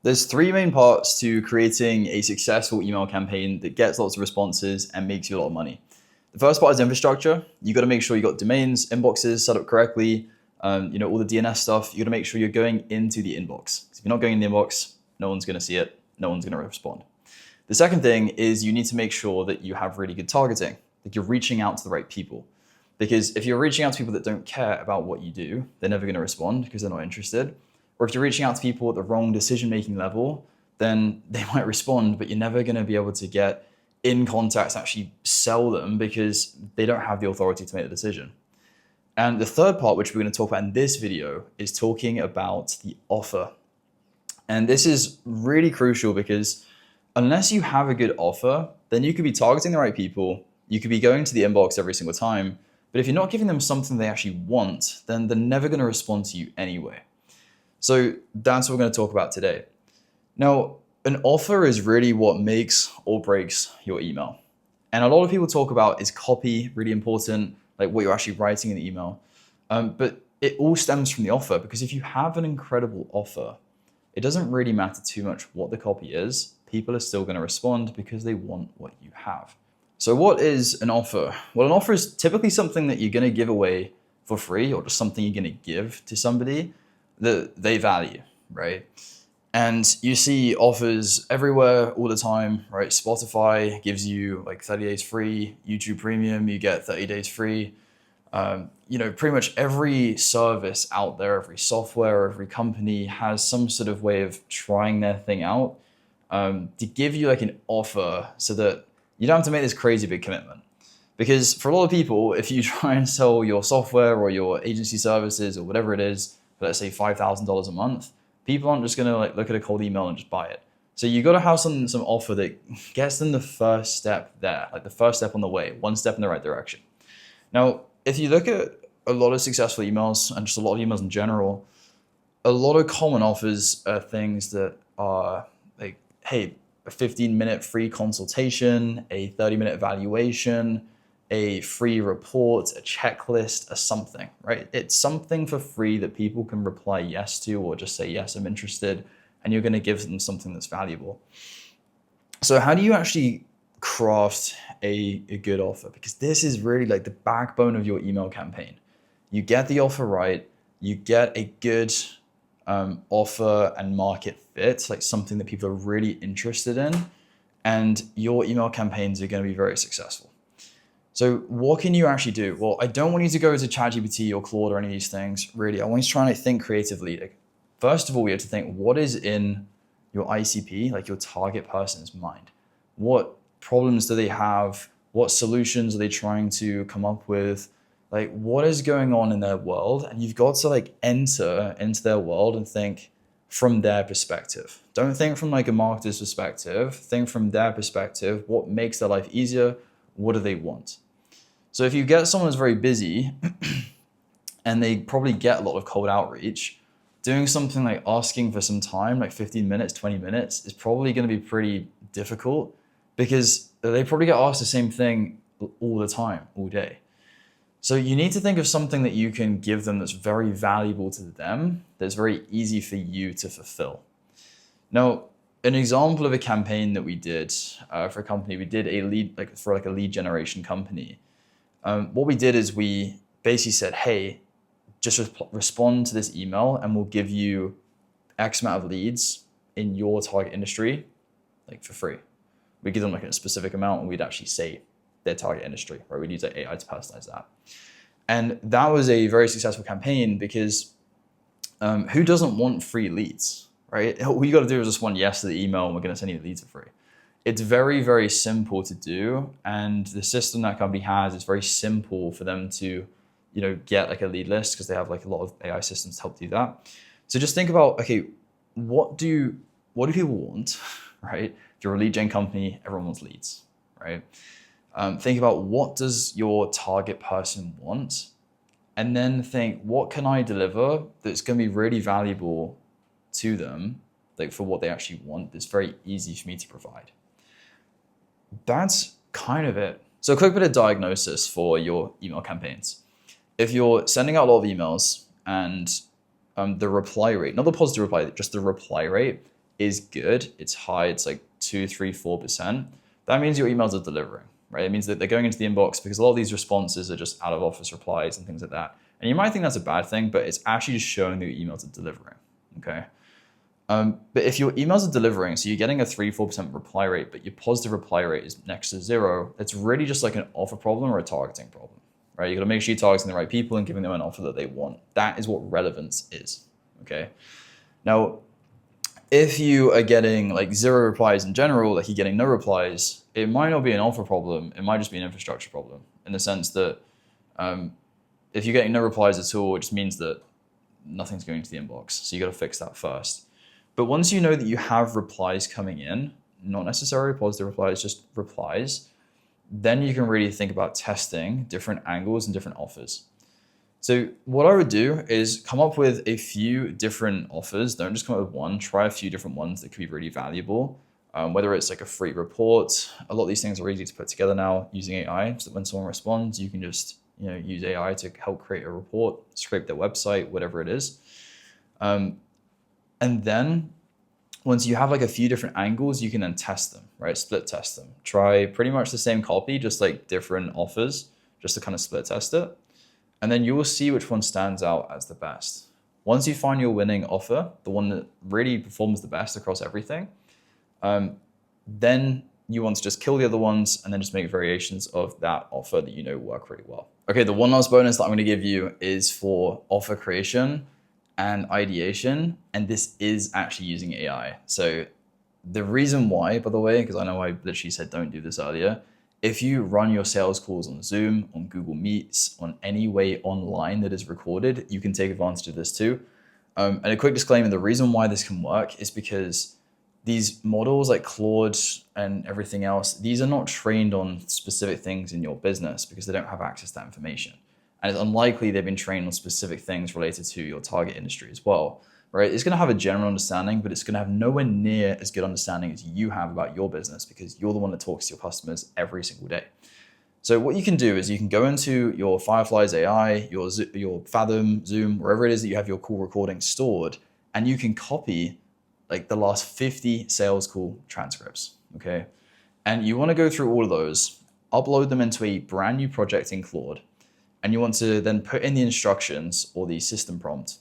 There's three main parts to creating a successful email campaign that gets lots of responses and makes you a lot of money. The first part is infrastructure. You got to make sure you got domains, inboxes set up correctly. All the DNS stuff. You got to make sure you're going into the inbox. If you're not going in the inbox, no one's going to see it. No one's going to respond. The second thing is you need to make sure that you have really good targeting. Like you're reaching out to the right people. Because if you're reaching out to people that don't care about what you do, they're never going to respond because they're not interested. Or if you're reaching out to people at the wrong decision-making level, then they might respond, but you're never going to be able to get in contacts and actually sell them because they don't have the authority to make the decision. And the third part, which we're going to talk about in this video, is talking about the offer. And this is really crucial because unless you have a good offer, then you could be targeting the right people, you could be going to the inbox every single time, but if you're not giving them something they actually want, then they're never going to respond to you anyway. So that's what we're going to talk about today. Now, an offer is really what makes or breaks your email. And a lot of people talk about is copy really important, like what you're actually writing in the email. But it all stems from the offer, because if you have an incredible offer, it doesn't really matter too much what the copy is. People are still going to respond because they want what you have. So what is an offer? Well, an offer is typically something that you're going to give away for free, or just something you're going to give to somebody that they value, right? And you see offers everywhere all the time, right? Spotify gives you like 30 days free, YouTube Premium, you get 30 days free. Pretty much every service out there, every software, every company has some sort of way of trying their thing out to give you like an offer so that you don't have to make this crazy big commitment. Because for a lot of people, if you try and sell your software or your agency services or whatever it is, let's say $5,000 a month, people aren't just gonna like look at a cold email and just buy it. So you got to have some offer that gets them the first step there, like the first step on the way, one step in the right direction. Now, if you look at a lot of successful emails and just a lot of emails in general, a lot of common offers are things that are like, hey, a 15-minute free consultation, a 30-minute evaluation, a free report, a checklist, a something, right? It's something for free that people can reply yes to, or just say, yes, I'm interested, and you're going to give them something that's valuable. So how do you actually craft a good offer? Because this is really like the backbone of your email campaign. You get the offer right, you get a good offer and market fit, like something that people are really interested in, and your email campaigns are going to be very successful. So what can you actually do? Well, I don't want you to go to ChatGPT or Claude or any of these things, really. I want you to try and think creatively. Like, first of all, we have to think, what is in your ICP, like your target person's mind? What problems do they have? What solutions are they trying to come up with? Like, what is going on in their world? And you've got to like enter into their world and think from their perspective. Don't think from like a marketer's perspective. Think from their perspective. What makes their life easier? What do they want? So if you get someone who's very busy and they probably get a lot of cold outreach, doing something like asking for some time, like 15 minutes, 20 minutes, is probably going to be pretty difficult because they probably get asked the same thing all the time, all day. So you need to think of something that you can give them that's very valuable to them, that's very easy for you to fulfill. Now, an example of a campaign that we did for a company, we did a lead, for a lead generation company. What we did is we basically said, hey, just respond to this email and we'll give you X amount of leads in your target industry, like for free. We give them like a specific amount and we'd actually say their target industry, right? We'd use like AI to personalize that. And that was a very successful campaign because who doesn't want free leads? Right? All you got to do is respond yes to the email and we're going to send you the leads for free. It's very, very simple to do. And the system that company has is very simple for them to, get like a lead list because they have like a lot of AI systems to help do that. So just think about, okay, what do people want, right? If you're a lead gen company, everyone wants leads, right? Think about what does your target person want? And then think, what can I deliver that's going to be really valuable to them, like for what they actually want, that's very easy for me to provide. That's kind of it. So a quick bit of diagnosis for your email campaigns. If you're sending out a lot of emails and the reply rate, not the positive reply, just the reply rate is good, it's high, it's like 2, 3, 4%, that means your emails are delivering, right? It means that they're going into the inbox because a lot of these responses are just out of office replies and things like that. And you might think that's a bad thing, but it's actually just showing that your emails are delivering, okay? But if your emails are delivering, so you're getting a 3, 4% reply rate, but your positive reply rate is next to 0, it's really just like an offer problem or a targeting problem, right? You got to make sure you're targeting the right people and giving them an offer that they want. That is what relevance is, okay? Now, if you are getting like 0 replies in general, like you're getting no replies, it might not be an offer problem. It might just be an infrastructure problem in the sense that if you're getting no replies at all, it just means that nothing's going to the inbox. So you got to fix that first. But once you know that you have replies coming in, not necessarily positive replies, just replies, then you can really think about testing different angles and different offers. So what I would do is come up with a few different offers. Don't just come up with one. Try a few different ones that could be really valuable. Whether it's like a free report, a lot of these things are easy to put together now using AI. So that when someone responds, you can just use AI to help create a report, scrape their website, whatever it is. And then once you have like a few different angles, you can then test them, right? Split test them. Try pretty much the same copy, just like different offers, just to kind of split test it. And then you will see which one stands out as the best. Once you find your winning offer, the one that really performs the best across everything, then you want to just kill the other ones and then just make variations of that offer that you know work really well. Okay, the one last bonus that I'm going to give you is for offer creation and ideation, and this is actually using AI. So the reason why, by the way, because I know I literally said don't do this earlier, if you run your sales calls on Zoom, on Google Meets, on any way online that is recorded, you can take advantage of this too. And a quick disclaimer, the reason why this can work is because these models like Claude and everything else, these are not trained on specific things in your business because they don't have access to that information. And it's unlikely they've been trained on specific things related to your target industry as well, right? It's going to have a general understanding, but it's going to have nowhere near as good understanding as you have about your business because you're the one that talks to your customers every single day. So what you can do is you can go into your Fireflies AI, your Fathom, Zoom, wherever it is that you have your call recordings stored, and you can copy like the last 50 sales call transcripts, okay? And you want to go through all of those, upload them into a brand new project in Claude, and you want to then put in the instructions or the system prompt.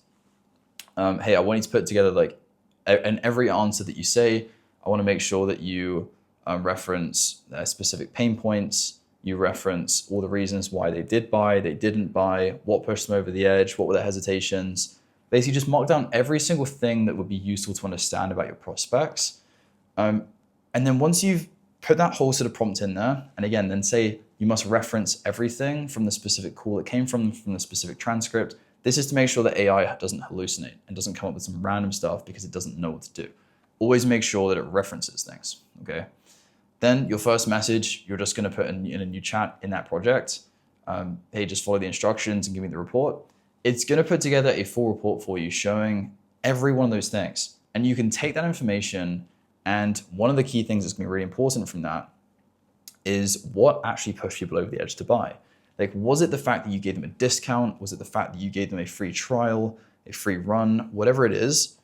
Hey, I want you to put together like in every answer that you say, I want to make sure that you reference specific pain points, you reference all the reasons why they did buy, they didn't buy, what pushed them over the edge, what were their hesitations. Basically just mark down every single thing that would be useful to understand about your prospects. And then once you've put that whole sort of prompt in there, and again, then say you must reference everything from the specific call that came from the specific transcript. This is to make sure that AI doesn't hallucinate and doesn't come up with some random stuff because it doesn't know what to do. Always make sure that it references things, okay? Then your first message, you're just gonna put in a new chat in that project. Hey, just follow the instructions and give me the report. It's gonna put together a full report for you showing every one of those things. And you can take that information, and one of the key things that's gonna be really important from that is what actually pushed people over the edge to buy. Like, was it the fact that you gave them a discount? Was it the fact that you gave them a free trial, a free run, whatever it is?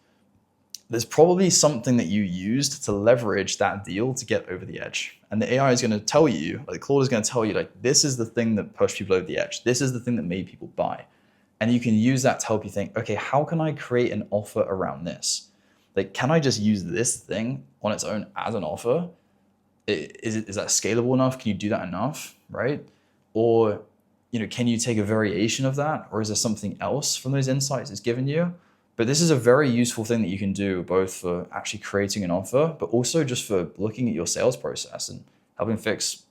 There's probably something that you used to leverage that deal to get over the edge. And the AI is going to tell you, like Claude is going to tell you, like, this is the thing that pushed people over the edge. This is the thing that made people buy. And you can use that to help you think, okay, how can I create an offer around this? Like, can I just use this thing on its own as an offer? Is that scalable enough? Can you do that enough, right? Or, can you take a variation of that? Or is there something else from those insights it's given you? But this is a very useful thing that you can do both for actually creating an offer, but also just for looking at your sales process and helping fix,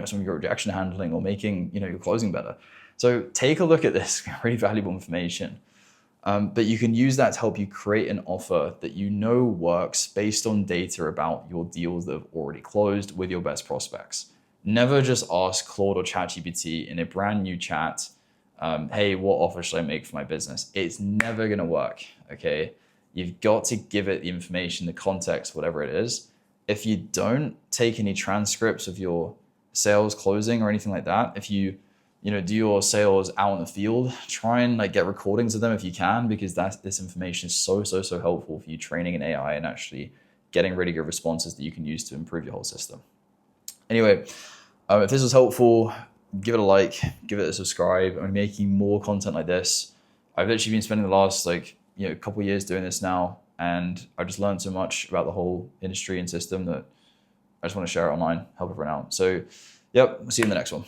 some of your rejection handling or making, your closing better. So take a look at this, really valuable information. But you can use that to help you create an offer that works based on data about your deals that have already closed with your best prospects. Never just ask Claude or ChatGPT in a brand new chat, hey, what offer should I make for my business? It's never going to work, okay? You've got to give it the information, the context, whatever it is. If you don't take any transcripts of your sales closing or anything like that, if you do your sales out in the field. Try and like get recordings of them if you can, because this information is so helpful for you training an AI and actually getting really good responses that you can use to improve your whole system. Anyway, if this was helpful, give it a like, give it a subscribe. I'm making more content like this. I've literally been spending the last couple years doing this now, and I've just learned so much about the whole industry and system that I just want to share it online, help everyone out. So, yep, we'll see you in the next one.